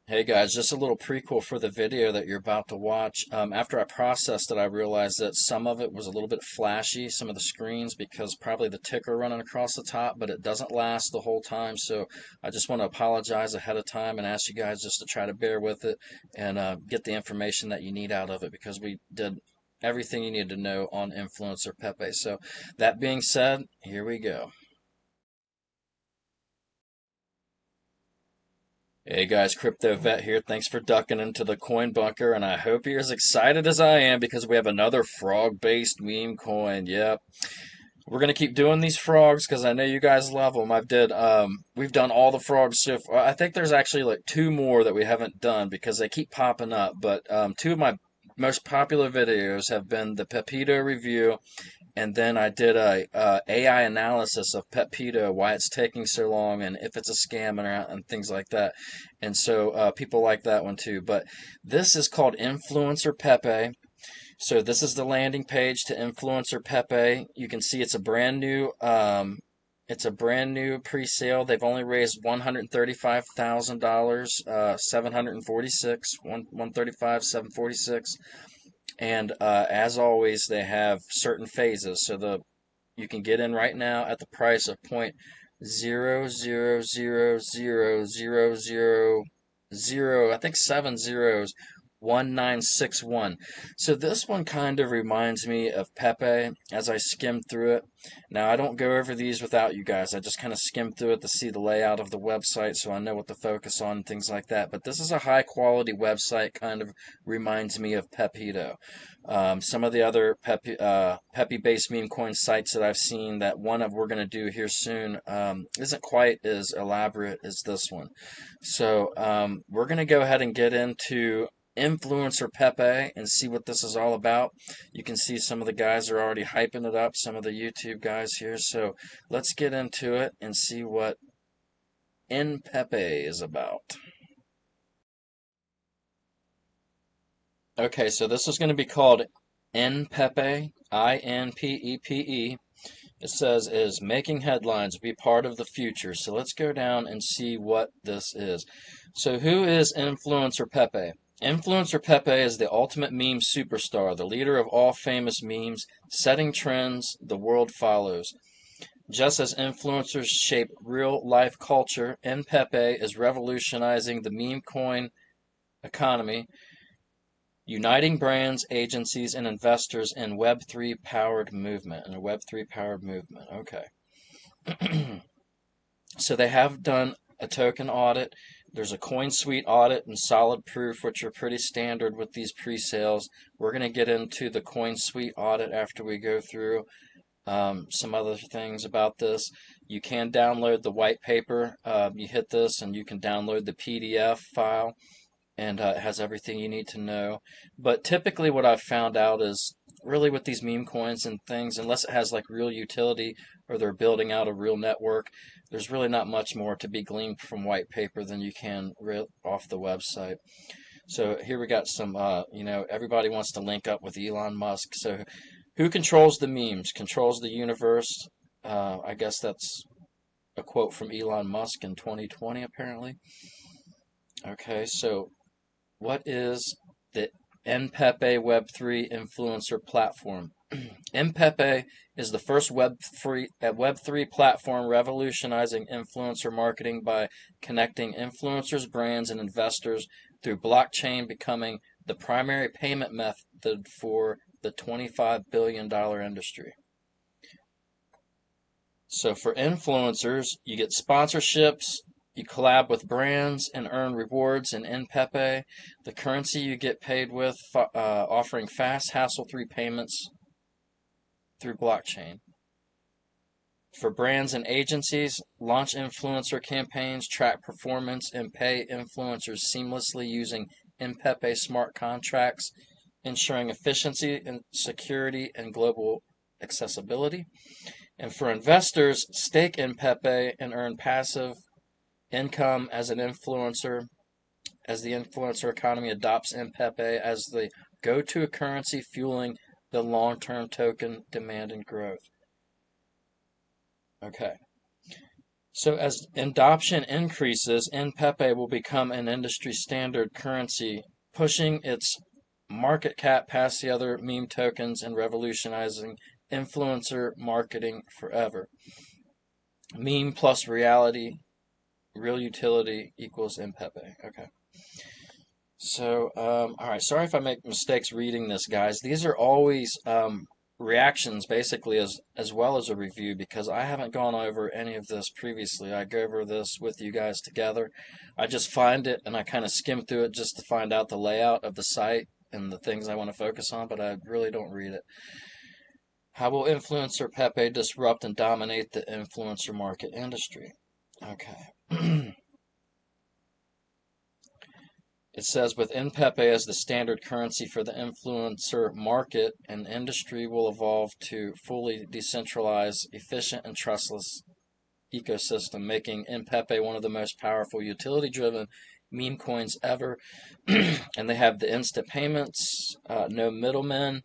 Hey guys, just a little prequel for the video that you're about to watch. After I processed it, I realized that some of it was a little bit flashy, some of the screens, because probably the ticker running across the top, but it doesn't last the whole time. So I just want to apologize ahead of time and ask you guys just to try to bear with it and get the information that you need out of it because we did everything you need to know on Influencer Pepe. So that being said, here we go. Hey guys, Crypto Vet here. Thanks for ducking into the coin bunker, and I hope you're as excited as I am because we have another frog-based meme coin. Yep, we're gonna keep doing these frogs because I know you guys love them. We've done all the frogs so far. I think there's actually like two more that we haven't done because they keep popping up. But two of my most popular videos have been the Pepito review and then I did a AI analysis of Pepito, why it's taking so long, and if it's a scam and things like that. And so people like that one too. But this is called Influencer Pepe. So this is the landing page to Influencer Pepe. You can see it's a brand new pre-sale. They've only raised $135,000, 746, 135, 746. And as always, they have certain phases. So you can get in right now at the price of point zero zero zero zero zero zero zero. I think seven zeros. 1961. So this one kind of reminds me of Pepe as I skimmed through it. Now I don't go over these without you guys. I just kind of skim through it to see the layout of the website so I know what to focus on and things like that. But this is a high quality website, kind of reminds me of Pepito. Some of the other Pepe-based meme coin sites that I've seen that one of we're going to do here soon isn't quite as elaborate as this one. So we're going to go ahead and get into Influencer Pepe and see what this is all about. You can see some of the guys are already hyping it up, some of the YouTube guys here. So let's get into it and see what Inpepe is about. Okay, so this is going to be called Inpepe, Inpepe. It says is making headlines, be part of the future. So let's go down and see what this is. So who is Influencer Pepe? Influencer Pepe is the ultimate meme superstar, the leader of all famous memes, setting trends the world follows. Just as influencers shape real life culture, Inpepe is revolutionizing the meme coin economy, uniting brands, agencies, and investors in Web3 powered movement. In a Web3 powered movement. Okay. So they have done a token audit. There's a coin suite audit and solid proof, which are pretty standard with these pre-sales. We're going to get into the coin suite audit after we go through some other things about this. You can download the white paper. You hit this and you can download the PDF file and it has everything you need to know. But typically, what I've found out is really with these meme coins and things, unless it has like real utility or they're building out a real network, there's really not much more to be gleaned from white paper than you can off the website. So here we got some, everybody wants to link up with Elon Musk. So who controls the memes? Controls the universe? I guess that's a quote from Elon Musk in 2020, apparently. Okay, so what is the Inpepe Web3 influencer platform? Inpepe is the first Web3 platform revolutionizing influencer marketing by connecting influencers, brands, and investors through blockchain, becoming the primary payment method for the $25 billion industry. So for influencers, you get sponsorships, you collab with brands and earn rewards in Inpepe. The currency you get paid with, offering fast, hassle-free payments through blockchain. For brands and agencies, launch influencer campaigns, track performance, and pay influencers seamlessly using Inpepe smart contracts, ensuring efficiency and security and global accessibility. And for investors, stake Inpepe and earn passive income as an influencer as the influencer economy adopts Inpepe as the go-to currency fueling the long-term token demand and growth. Okay. So as adoption increases, Inpepe will become an industry standard currency, pushing its market cap past the other meme tokens and revolutionizing influencer marketing forever. Meme plus reality, real utility equals Inpepe. Okay. So, all right. Sorry if I make mistakes reading this, guys. These are always reactions, basically, as well as a review, because I haven't gone over any of this previously. I go over this with you guys together. I just find it and I kind of skim through it just to find out the layout of the site and the things I want to focus on, but I really don't read it. How will InfluencerPepe disrupt and dominate the influencer market industry? Okay. It says with Inpepe as the standard currency for the influencer market, an industry will evolve to fully decentralized, efficient, and trustless ecosystem, making Inpepe one of the most powerful utility-driven meme coins ever. And they have the instant payments, no middlemen,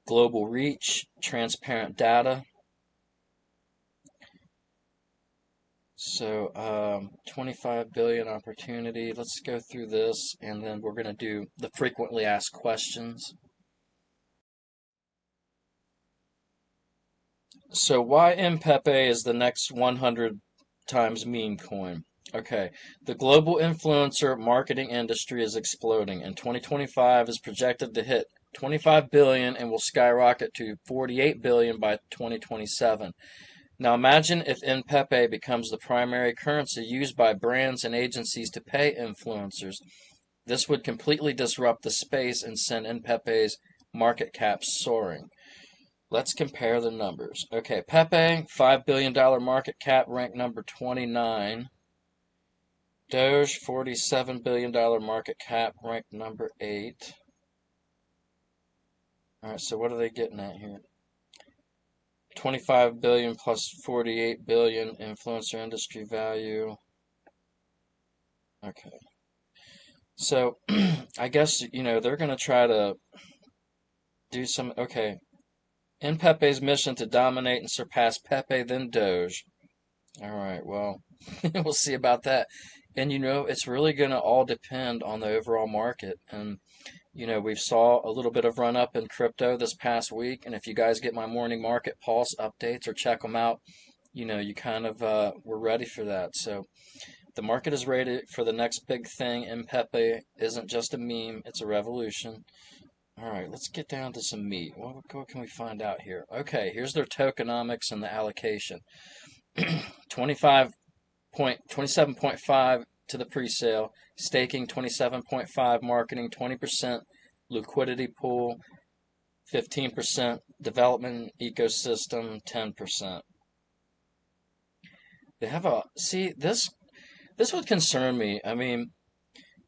global reach, transparent data. So 25 billion opportunity. Let's go through this and then we're going to do the frequently asked questions. So why Inpepe is the next 100 times meme coin? Okay, the global influencer marketing industry is exploding, and 2025 is projected to hit 25 billion and will skyrocket to 48 billion by 2027. Now imagine if Inpepe becomes the primary currency used by brands and agencies to pay influencers. This would completely disrupt the space and send Inpepe's market cap soaring. Let's compare the numbers. Okay, Pepe, $5 billion market cap, ranked number 29. Doge, $47 billion market cap, ranked number 8. All right, so what are they getting at here? 25 billion plus 48 billion influencer industry value. Okay. So, I guess, they're going to try to do some, okay. Inpepe's mission to dominate and surpass Pepe, then Doge. All right, well, we'll see about that. And, it's really going to all depend on the overall market. And, we've saw a little bit of run up in crypto this past week, and if you guys get my morning market pulse updates or check them out, you kind of were ready for that. So the market is ready for the next big thing. Inpepe isn't just a meme, it's a revolution. All right, let's get down to some meat. What can we find out here? Okay, here's their tokenomics and the allocation. 27.5 to the pre-sale, staking 27.5, marketing 20%, liquidity pool 15%, development ecosystem 10%. They have this would concern me. I mean,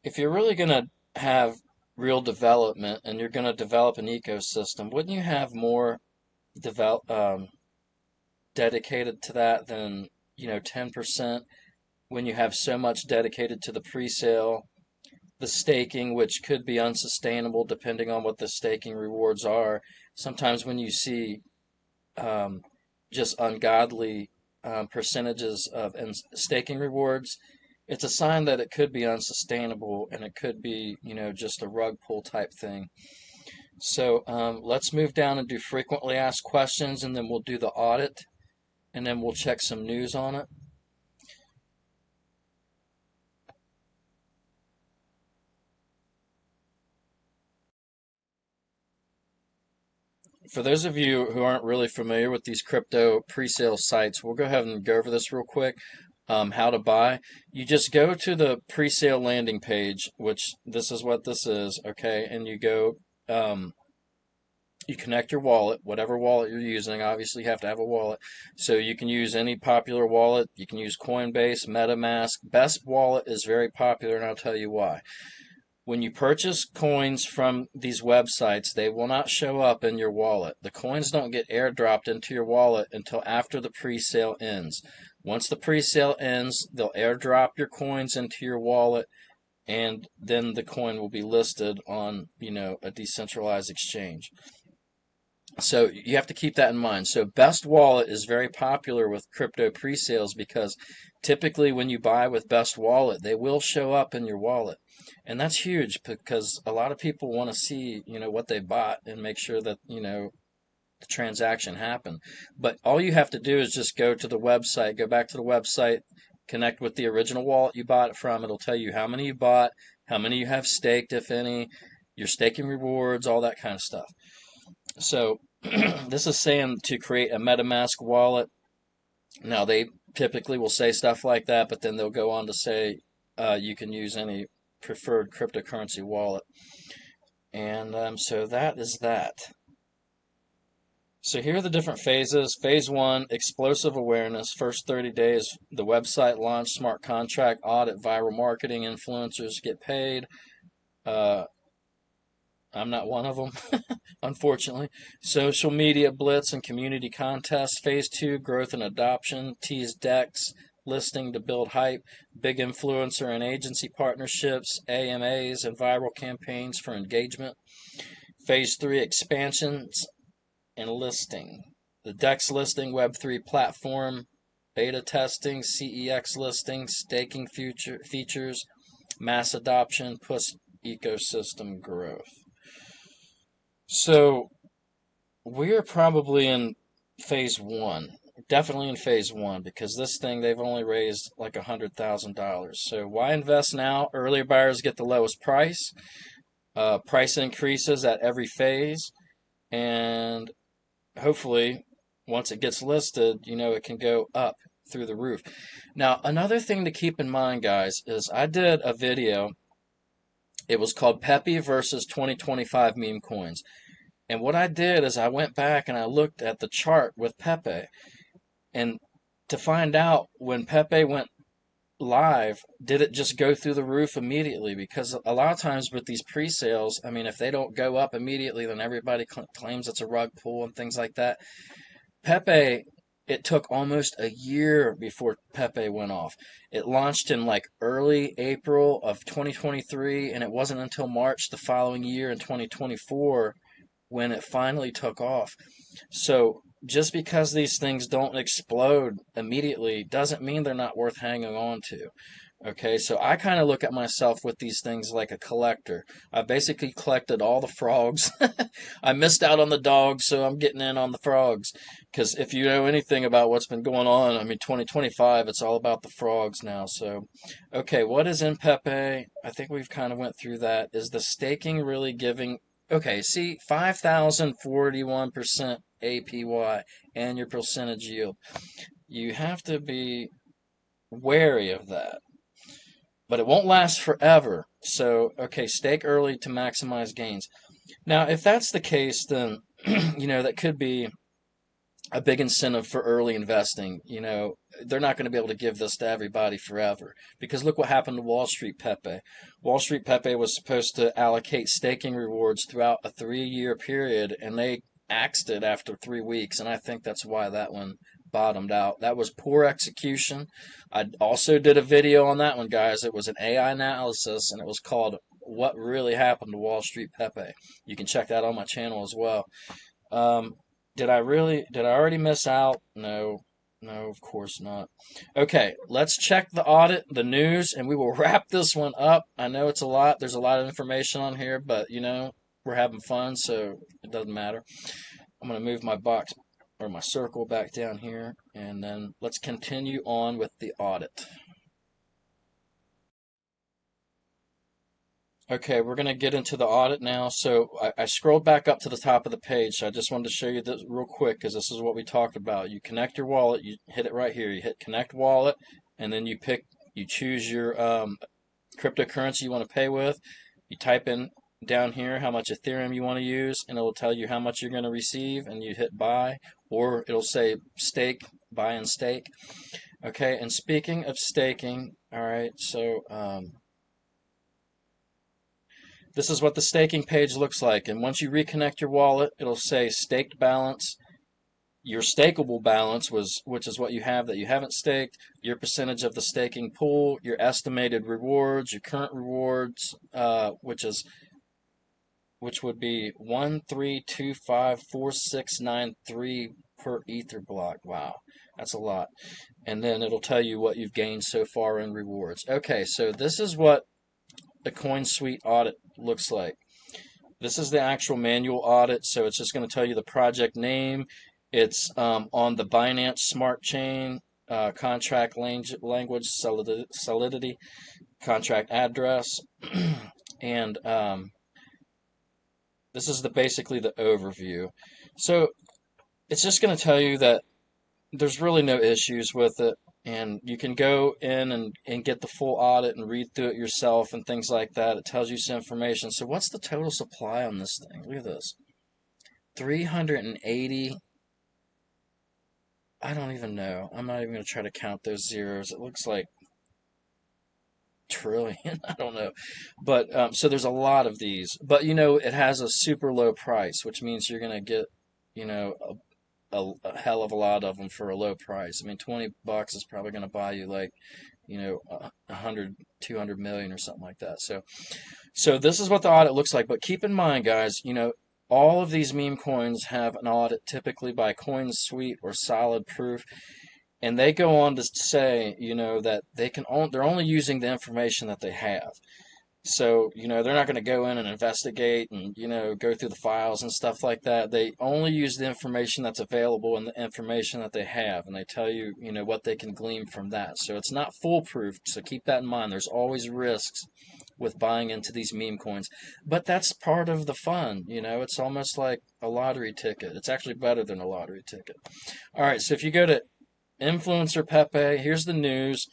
if you're really going to have real development and you're going to develop an ecosystem, wouldn't you have more dedicated to that than 10%? When you have so much dedicated to the pre-sale, the staking, which could be unsustainable depending on what the staking rewards are. Sometimes when you see just ungodly percentages of staking rewards, it's a sign that it could be unsustainable and it could be, just a rug pull type thing. So let's move down and do frequently asked questions, and then we'll do the audit, and then we'll check some news on it. For those of you who aren't really familiar with these crypto pre-sale sites, we'll go ahead and go over this real quick. How to buy. You just go to the pre-sale landing page, which this is what this is, okay? And you go, you connect your wallet, whatever wallet you're using. Obviously, you have to have a wallet. So you can use any popular wallet. You can use Coinbase, MetaMask. Best wallet is very popular, and I'll tell you why. When you purchase coins from these websites, they will not show up in your wallet. The coins don't get airdropped into your wallet until after the pre-sale ends. Once the pre-sale ends, they'll airdrop your coins into your wallet, and then the coin will be listed on, a decentralized exchange. So you have to keep that in mind. So Best Wallet is very popular with crypto pre-sales because typically when you buy with Best Wallet, they will show up in your wallet. And that's huge because a lot of people want to see, what they bought and make sure that, the transaction happened. But all you have to do is just go to the website, go back to the website, connect with the original wallet you bought it from. It'll tell you how many you bought, how many you have staked, if any, your staking rewards, all that kind of stuff. So this is saying to create a MetaMask wallet. Now, they typically will say stuff like that, but then they'll go on to say you can use any preferred cryptocurrency wallet. And so that is that. So here are the different phases. Phase 1, explosive awareness. First 30 days, the website launch, smart contract, audit, viral marketing, influencers get paid. Uh, I'm not one of them, unfortunately. Social media blitz and community contests. Phase 2, growth and adoption. Tease decks, listing to build hype. Big influencer and agency partnerships. AMAs and viral campaigns for engagement. Phase 3, expansions and listing. The DEX listing, Web3 platform. Beta testing, CEX listing, staking features, mass adoption, plus ecosystem growth. So we're probably in phase 1, definitely in phase 1, because this thing they've only raised like $100,000. So why invest now? Earlier buyers get the lowest price. Price increases at every phase, and hopefully once it gets listed, it can go up through the roof. Now, another thing to keep in mind, guys, is I did a video. It was called Pepe versus 2025 meme coins. And what I did is I went back and I looked at the chart with Pepe, and to find out when Pepe went live, did it just go through the roof immediately? Because a lot of times with these pre-sales, I mean, if they don't go up immediately, then everybody claims it's a rug pull and things like that. Pepe, it took almost a year before Pepe went off. It launched in like early April of 2023, and it wasn't until March the following year in 2024 when it finally took off. So just because these things don't explode immediately doesn't mean they're not worth hanging on to. Okay, so I kind of look at myself with these things like a collector. I basically collected all the frogs. I missed out on the dogs, so I'm getting in on the frogs. Because if you know anything about what's been going on, I mean, 2025, it's all about the frogs now. So, okay, what is Inpepe? I think we've kind of went through that. Is the staking really giving? Okay, see, 5,041% APY, and your percentage yield. You have to be wary of that. But it won't last forever. So, okay, stake early to maximize gains. Now, if that's the case, then, that could be a big incentive for early investing. They're not going to be able to give this to everybody forever. Because look what happened to Wall Street Pepe. Wall Street Pepe was supposed to allocate staking rewards throughout a 3-year period, and they axed it after 3 weeks, and I think that's why that one bottomed out. That was poor execution. I also did a video on that one, guys. It was an AI analysis, and it was called What Really Happened to Wall Street Pepe. You can check that on my channel as well. Did I already miss out? No, of course not. Okay, let's check the audit, the news, and we will wrap this one up. I know it's a lot. There's a lot of information on here, but, we're having fun, so it doesn't matter. I'm going to move my box or my circle back down here, and then let's continue on with the audit. Okay, we're going to get into the audit now. So I scrolled back up to the top of the page. So I just wanted to show you this real quick because this is what we talked about. You connect your wallet. You hit it right here. You hit connect wallet, and then you choose your cryptocurrency you want to pay with. You type in down here how much Ethereum you want to use, and it will tell you how much you're going to receive, and you hit buy, or it'll say stake, buy and stake. Okay, and speaking of staking, all right, so this is what the staking page looks like. And once you reconnect your wallet, it'll say staked balance, your stakeable balance, which is what you have that you haven't staked, your percentage of the staking pool, your estimated rewards, your current rewards, which is which would be 13254,693 per ether block. Wow, that's a lot. And then it'll tell you what you've gained so far in rewards. Okay, so this is what the Coin Suite audit looks like. This is the actual manual audit, so it's just going to tell you the project name. It's on the Binance Smart Chain, contract language, solidity, contract address, and this is basically the overview. So it's just going to tell you that there's really no issues with it, and you can go in and get the full audit and read through it yourself and things like that. It tells you some information. So what's the total supply on this thing? Look at this. 380. I don't even know. I'm not even going to try to count those zeros. It looks like trillion. I don't know. But so there's a lot of these. But it has a super low price, which means you're going to get, a hell of a lot of them for a low price. I mean, $20 is probably going to buy you like, 100, 200 million or something like that. So this is what the audit looks like. But keep in mind, guys, all of these meme coins have an audit typically by CoinSuite or Solid Proof. And they go on to say, that they're only using the information that they have. So, they're not going to go in and investigate and, go through the files and stuff like that. They only use the information that's available and the information that they have. And they tell you, what they can glean from that. So it's not foolproof. So keep that in mind. There's always risks with buying into these meme coins. But that's part of the fun. It's almost like a lottery ticket. It's actually better than a lottery ticket. All right. So if you go to InfluencerPepe, here's the news.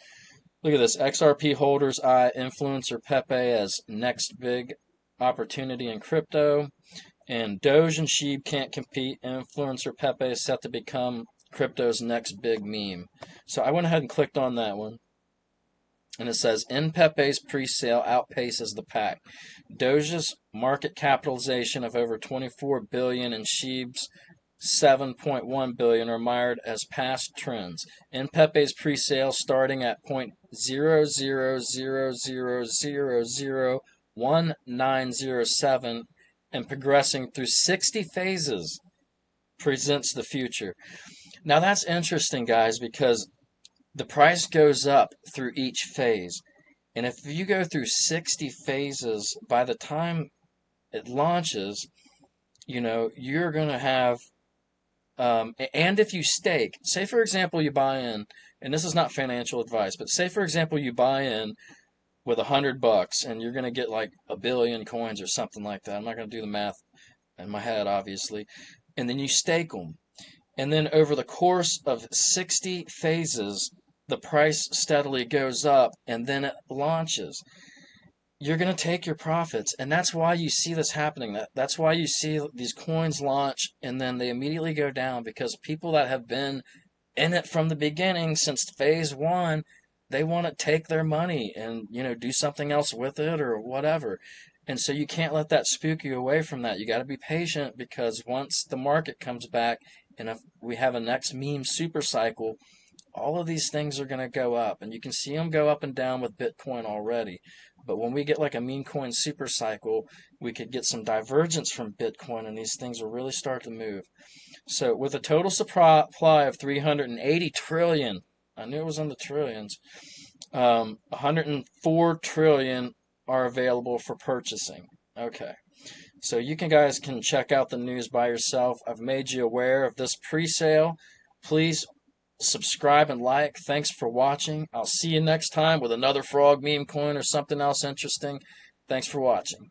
Look at this. XRP holders eye InfluencerPepe as next big opportunity in crypto. And Doge and Sheeb can't compete. InfluencerPepe is set to become crypto's next big meme. So I went ahead and clicked on that one. And it says, Inpepe's pre-sale outpaces the pack. Doge's market capitalization of over 24 billion and Sheeb's 7.1 billion are mired as past trends. Inpepe's pre-sale starting at 0.0000001907 and progressing through 60 phases presents the future. Now that's interesting, guys, because the price goes up through each phase. And if you go through 60 phases, by the time it launches, you're going to have and if you stake, say for example you buy in, and this is not financial advice, but say for example you buy in with $100 and you're going to get like a billion coins or something like that. I'm not going to do the math in my head, obviously. And then you stake them. And then over the course of 60 phases, the price steadily goes up and then it launches. You're going to take your profits, and that's why you see this happening. That's why you see these coins launch and then they immediately go down, because people that have been in it from the beginning since phase one, they want to take their money and do something else with it or whatever. And so you can't let that spook you away from that. You got to be patient, because once the market comes back and if we have a next meme super cycle, all of these things are going to go up, and you can see them go up and down with Bitcoin already. But when we get like a meme coin super cycle, we could get some divergence from Bitcoin, and these things will really start to move. So with a total supply of 380 trillion, I knew it was in the trillions, 104 trillion are available for purchasing. Okay. So you guys can check out the news by yourself. I've made you aware of this pre-sale. Please subscribe and like. Thanks for watching. I'll see you next time with another frog meme coin or something else interesting. Thanks for watching.